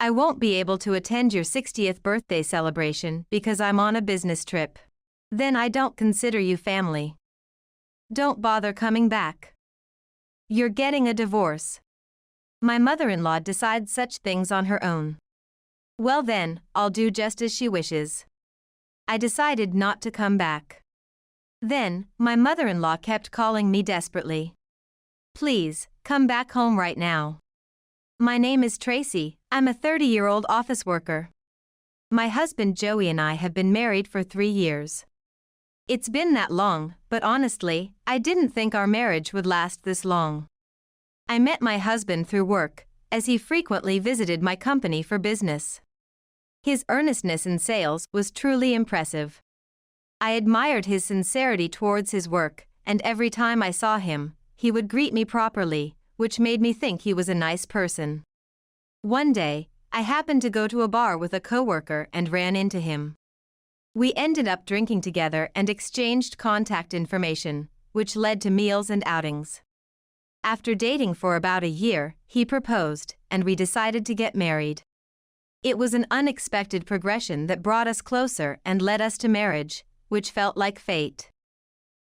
I won't be able to attend your 60th birthday celebration because I'm on a business trip. Then I don't consider you family. Don't bother coming back. You're getting a divorce. My mother-in-law decides such things on her own. Well then, I'll do just as she wishes. I decided not to come back. Then, my mother-in-law kept calling me desperately. Please, come back home right now. My name is Tracy, I'm a 30-year-old office worker. My husband Joey and I have been married for 3 years. It's been that long, but honestly, I didn't think our marriage would last this long. I met my husband through work, as he frequently visited my company for business. His earnestness in sales was truly impressive. I admired his sincerity towards his work, and every time I saw him, he would greet me properly, which made me think he was a nice person. One day, I happened to go to a bar with a coworker and ran into him. We ended up drinking together and exchanged contact information, which led to meals and outings. After dating for about a year, he proposed, and we decided to get married. It was an unexpected progression that brought us closer and led us to marriage, which felt like fate.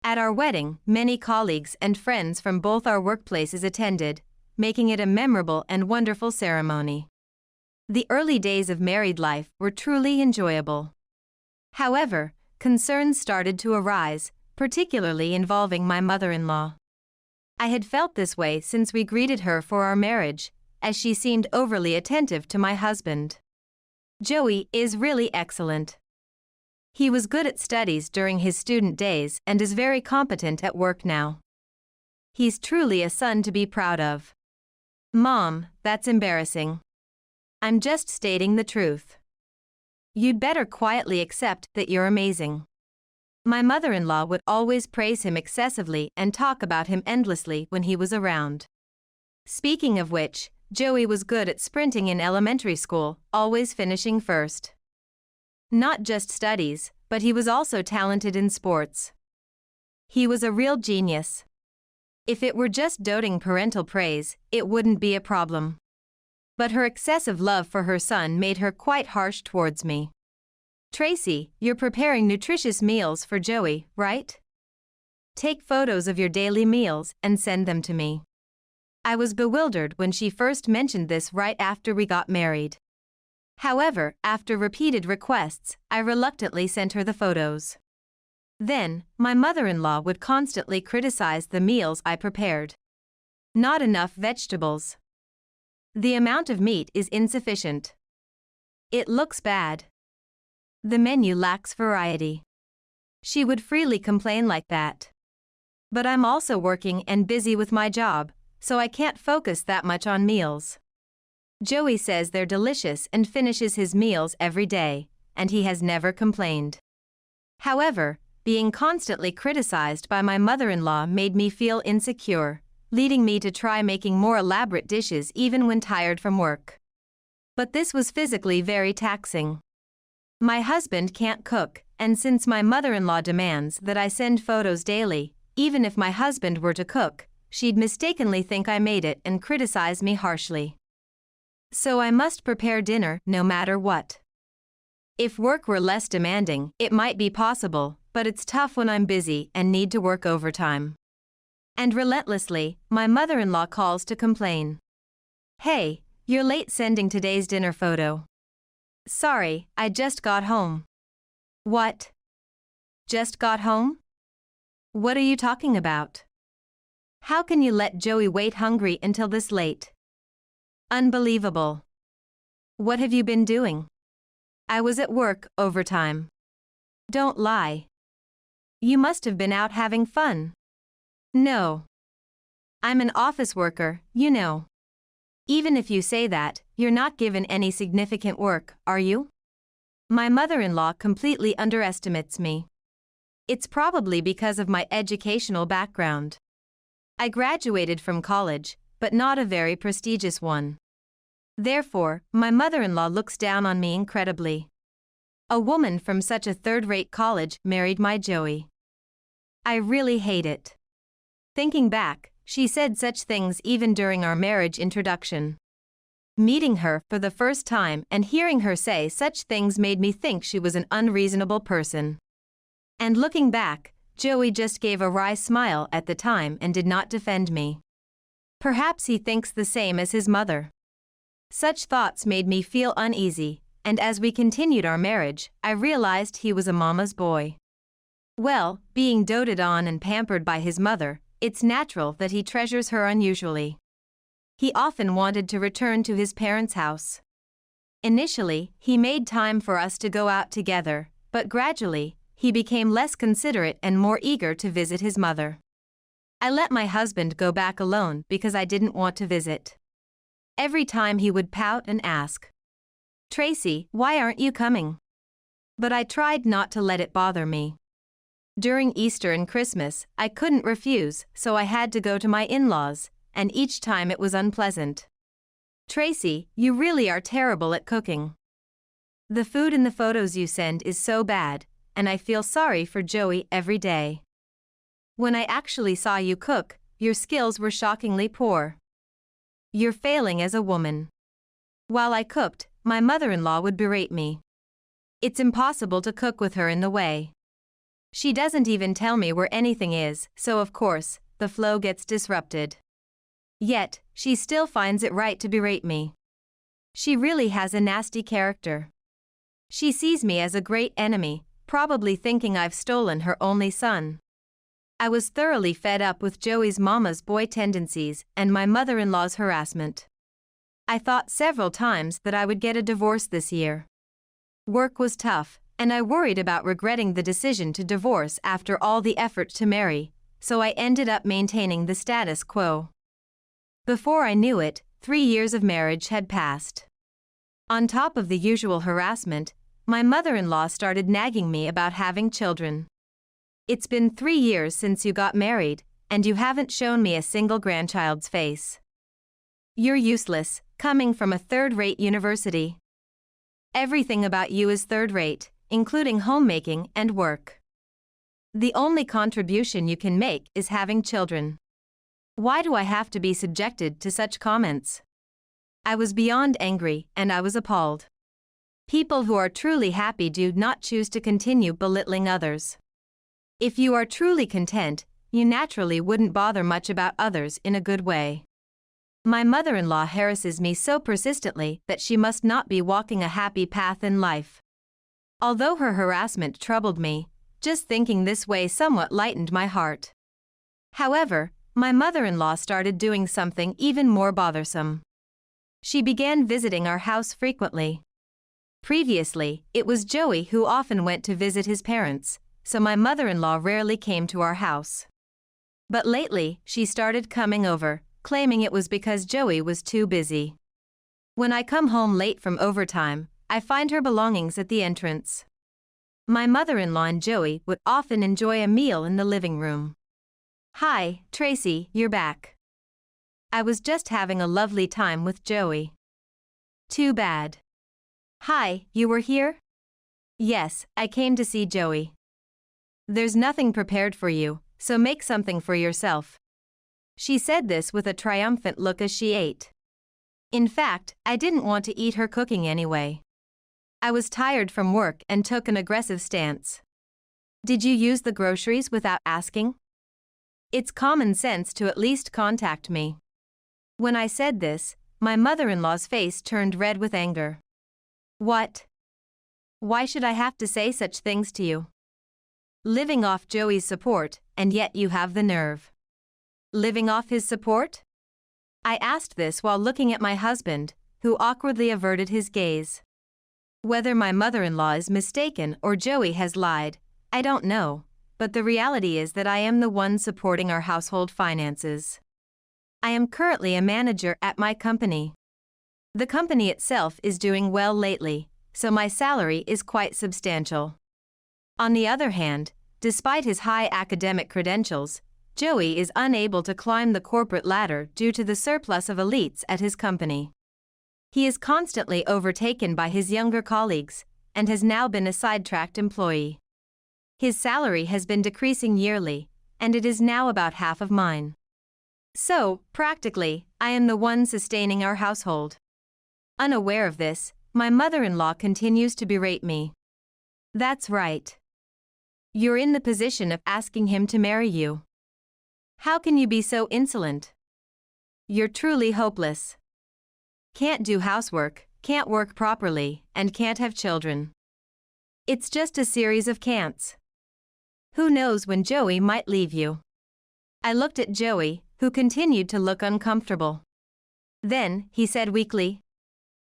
At our wedding, many colleagues and friends from both our workplaces attended, making it a memorable and wonderful ceremony. The early days of married life were truly enjoyable. However, concerns started to arise, particularly involving my mother-in-law. I had felt this way since we greeted her for our marriage, as she seemed overly attentive to my husband. Joey is really excellent. He was good at studies during his student days and is very competent at work now. He's truly a son to be proud of. Mom, that's embarrassing. I'm just stating the truth. You'd better quietly accept that you're amazing. My mother-in-law would always praise him excessively and talk about him endlessly when he was around. Speaking of which, Joey was good at sprinting in elementary school, always finishing first. Not just studies, but he was also talented in sports. He was a real genius. If it were just doting parental praise, it wouldn't be a problem. But her excessive love for her son made her quite harsh towards me. Tracy, you're preparing nutritious meals for Joey, right? Take photos of your daily meals and send them to me. I was bewildered when she first mentioned this right after we got married. However, after repeated requests, I reluctantly sent her the photos. Then, my mother-in-law would constantly criticize the meals I prepared. Not enough vegetables. The amount of meat is insufficient. It looks bad. The menu lacks variety. She would freely complain like that. But I'm also working and busy with my job, so I can't focus that much on meals. Joey says they're delicious and finishes his meals every day, and he has never complained. However, being constantly criticized by my mother-in-law made me feel insecure, leading me to try making more elaborate dishes even when tired from work. But this was physically very taxing. My husband can't cook, and since my mother-in-law demands that I send photos daily, even if my husband were to cook, she'd mistakenly think I made it and criticize me harshly. So I must prepare dinner no matter what. If work were less demanding, it might be possible, but it's tough when I'm busy and need to work overtime. And relentlessly, my mother-in-law calls to complain. Hey, you're late sending today's dinner photo. Sorry, I just got home. What? Just got home? What are you talking about? How can you let Joey wait hungry until this late? Unbelievable. What have you been doing? I was at work, overtime. Don't lie. You must have been out having fun. No. I'm an office worker, you know. Even if you say that, you're not given any significant work, are you? My mother-in-law completely underestimates me. It's probably because of my educational background. I graduated from college, but not a very prestigious one. Therefore, my mother-in-law looks down on me incredibly. A woman from such a third-rate college married my Joey. I really hate it. Thinking back, she said such things even during our marriage introduction. Meeting her for the first time and hearing her say such things made me think she was an unreasonable person. And looking back, Joey just gave a wry smile at the time and did not defend me. Perhaps he thinks the same as his mother. Such thoughts made me feel uneasy, and as we continued our marriage, I realized he was a mama's boy. Well, being doted on and pampered by his mother, it's natural that he treasures her unusually. He often wanted to return to his parents' house. Initially, he made time for us to go out together, but gradually, he became less considerate and more eager to visit his mother. I let my husband go back alone because I didn't want to visit. Every time he would pout and ask, "Tracy, why aren't you coming?" But I tried not to let it bother me. During Easter and Christmas, I couldn't refuse, so I had to go to my in-laws, and each time it was unpleasant. "Tracy, you really are terrible at cooking. The food in the photos you send is so bad, and I feel sorry for Joey every day. When I actually saw you cook, your skills were shockingly poor. You're failing as a woman." While I cooked, my mother-in-law would berate me. It's impossible to cook with her in the way. She doesn't even tell me where anything is, so of course, the flow gets disrupted. Yet, she still finds it right to berate me. She really has a nasty character. She sees me as a great enemy, probably thinking I've stolen her only son. I was thoroughly fed up with Joey's mama's boy tendencies and my mother-in-law's harassment. I thought several times that I would get a divorce this year. Work was tough, and I worried about regretting the decision to divorce after all the effort to marry, so I ended up maintaining the status quo. Before I knew it, 3 years of marriage had passed. On top of the usual harassment, my mother-in-law started nagging me about having children. "It's been 3 years since you got married, and you haven't shown me a single grandchild's face. You're useless, coming from a third-rate university. Everything about you is third-rate, including homemaking and work. The only contribution you can make is having children. Why do I have to be subjected to such comments?" I was beyond angry, and I was appalled. People who are truly happy do not choose to continue belittling others. If you are truly content, you naturally wouldn't bother much about others in a good way. My mother-in-law harasses me so persistently that she must not be walking a happy path in life. Although her harassment troubled me, just thinking this way somewhat lightened my heart. However, my mother-in-law started doing something even more bothersome. She began visiting our house frequently. Previously, it was Joey who often went to visit his parents, so my mother-in-law rarely came to our house. But lately, she started coming over, claiming it was because Joey was too busy. When I come home late from overtime, I find her belongings at the entrance. My mother-in-law and Joey would often enjoy a meal in the living room. "Hi, Tracy, you're back. I was just having a lovely time with Joey." "Too bad." "Hi, you were here?" "Yes, I came to see Joey." "There's nothing prepared for you, so make something for yourself." She said this with a triumphant look as she ate. In fact, I didn't want to eat her cooking anyway. I was tired from work and took an aggressive stance. "Did you use the groceries without asking? It's common sense to at least contact me." When I said this, my mother-in-law's face turned red with anger. "What? Why should I have to say such things to you? Living off Joey's support, and yet you have the nerve. Living off his support?" I asked this while looking at my husband, who awkwardly averted his gaze. Whether my mother-in-law is mistaken or Joey has lied, I don't know, but the reality is that I am the one supporting our household finances. I am currently a manager at my company. The company itself is doing well lately, so my salary is quite substantial. On the other hand, despite his high academic credentials, Joey is unable to climb the corporate ladder due to the surplus of elites at his company. He is constantly overtaken by his younger colleagues, and has now been a sidetracked employee. His salary has been decreasing yearly, and it is now about half of mine. So, practically, I am the one sustaining our household. Unaware of this, my mother-in-law continues to berate me. That's right. You're in the position of asking him to marry you. How can you be so insolent? You're truly hopeless. Can't do housework, can't work properly, and can't have children. It's just a series of can'ts. Who knows when Joey might leave you? I looked at Joey, who continued to look uncomfortable. Then, he said weakly,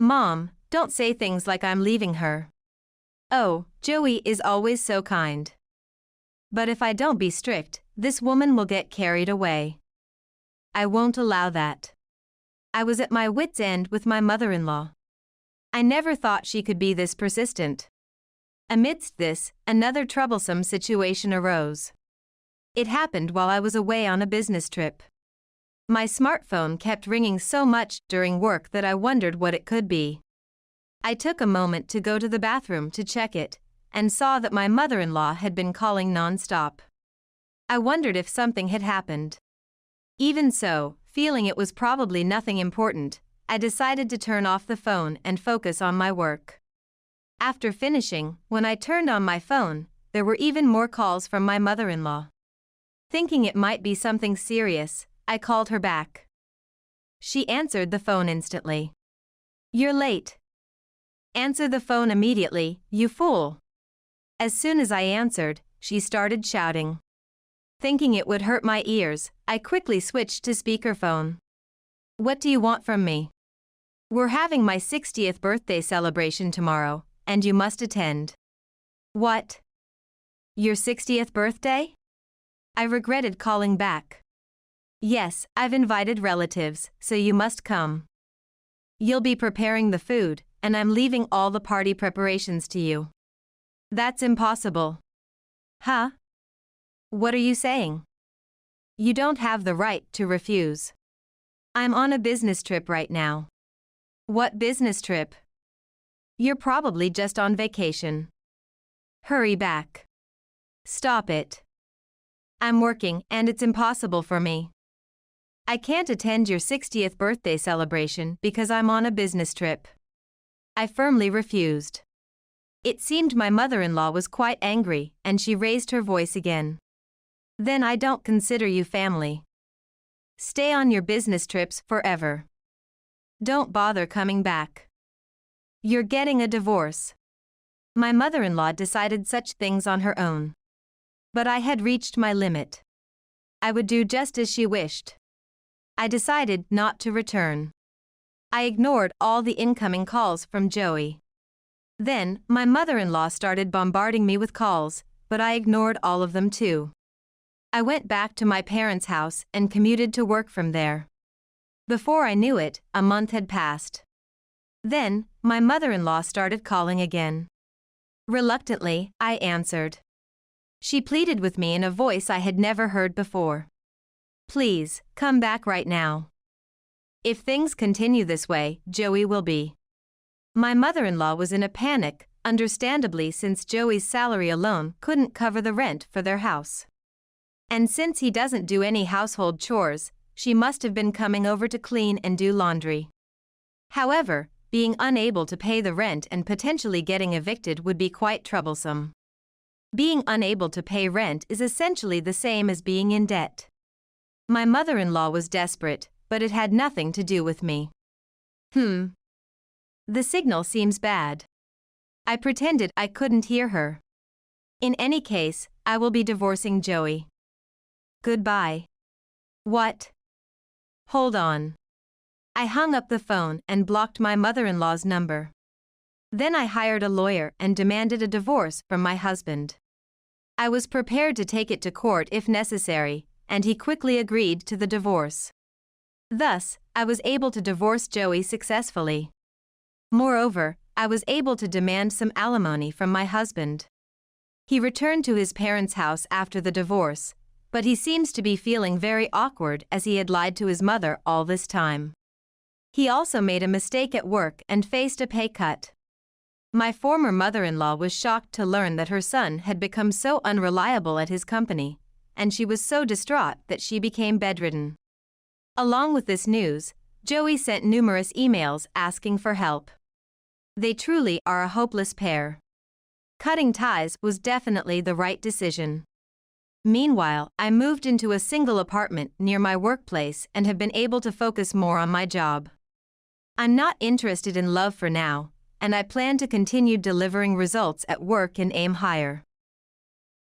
"Mom, don't say things like I'm leaving her." Oh, Joey is always so kind. But if I don't be strict, this woman will get carried away. I won't allow that. I was at my wit's end with my mother-in-law. I never thought she could be this persistent. Amidst this, another troublesome situation arose. It happened while I was away on a business trip. My smartphone kept ringing so much during work that I wondered what it could be. I took a moment to go to the bathroom to check it, and saw that my mother-in-law had been calling non-stop. I wondered if something had happened. Even so, feeling it was probably nothing important, I decided to turn off the phone and focus on my work. After finishing, when I turned on my phone, there were even more calls from my mother-in-law. Thinking it might be something serious, I called her back. She answered the phone instantly. "You're late. Answer the phone immediately, you fool." As soon as I answered, she started shouting. Thinking it would hurt my ears, I quickly switched to speakerphone. "What do you want from me?" "We're having my 60th birthday celebration tomorrow, and you must attend." "What? Your 60th birthday?" I regretted calling back. "Yes, I've invited relatives, so you must come. You'll be preparing the food, and I'm leaving all the party preparations to you." "That's impossible." "Huh? What are you saying?" "You don't have the right to refuse. I'm on a business trip right now." "What business trip?" "You're probably just on vacation. Hurry back." "Stop it. I'm working and it's impossible for me. I can't attend your 60th birthday celebration because I'm on a business trip." I firmly refused. It seemed my mother-in-law was quite angry, and she raised her voice again. "Then I don't consider you family. Stay on your business trips forever. Don't bother coming back. You're getting a divorce." My mother-in-law decided such things on her own. But I had reached my limit. I would do just as she wished. I decided not to return. I ignored all the incoming calls from Joey. Then, my mother-in-law started bombarding me with calls, but I ignored all of them too. I went back to my parents' house and commuted to work from there. Before I knew it, a month had passed. Then, my mother-in-law started calling again. Reluctantly, I answered. She pleaded with me in a voice I had never heard before. "Please, come back right now. If things continue this way, Joey will be." My mother-in-law was in a panic, understandably, since Joey's salary alone couldn't cover the rent for their house. And since he doesn't do any household chores, she must have been coming over to clean and do laundry. However, being unable to pay the rent and potentially getting evicted would be quite troublesome. Being unable to pay rent is essentially the same as being in debt. My mother-in-law was desperate, but it had nothing to do with me. The signal seems bad. I pretended I couldn't hear her. In any case, I will be divorcing Joey. Goodbye. What? Hold on. I hung up the phone and blocked my mother-in-law's number. Then I hired a lawyer and demanded a divorce from my husband. I was prepared to take it to court if necessary, and he quickly agreed to the divorce. Thus, I was able to divorce Joey successfully. Moreover, I was able to demand some alimony from my husband. He returned to his parents' house after the divorce, but he seems to be feeling very awkward as he had lied to his mother all this time. He also made a mistake at work and faced a pay cut. My former mother-in-law was shocked to learn that her son had become so unreliable at his company, and she was so distraught that she became bedridden. Along with this news, Joey sent numerous emails asking for help. They truly are a hopeless pair. Cutting ties was definitely the right decision. Meanwhile, I moved into a single apartment near my workplace and have been able to focus more on my job. I'm not interested in love for now, and I plan to continue delivering results at work and aim higher.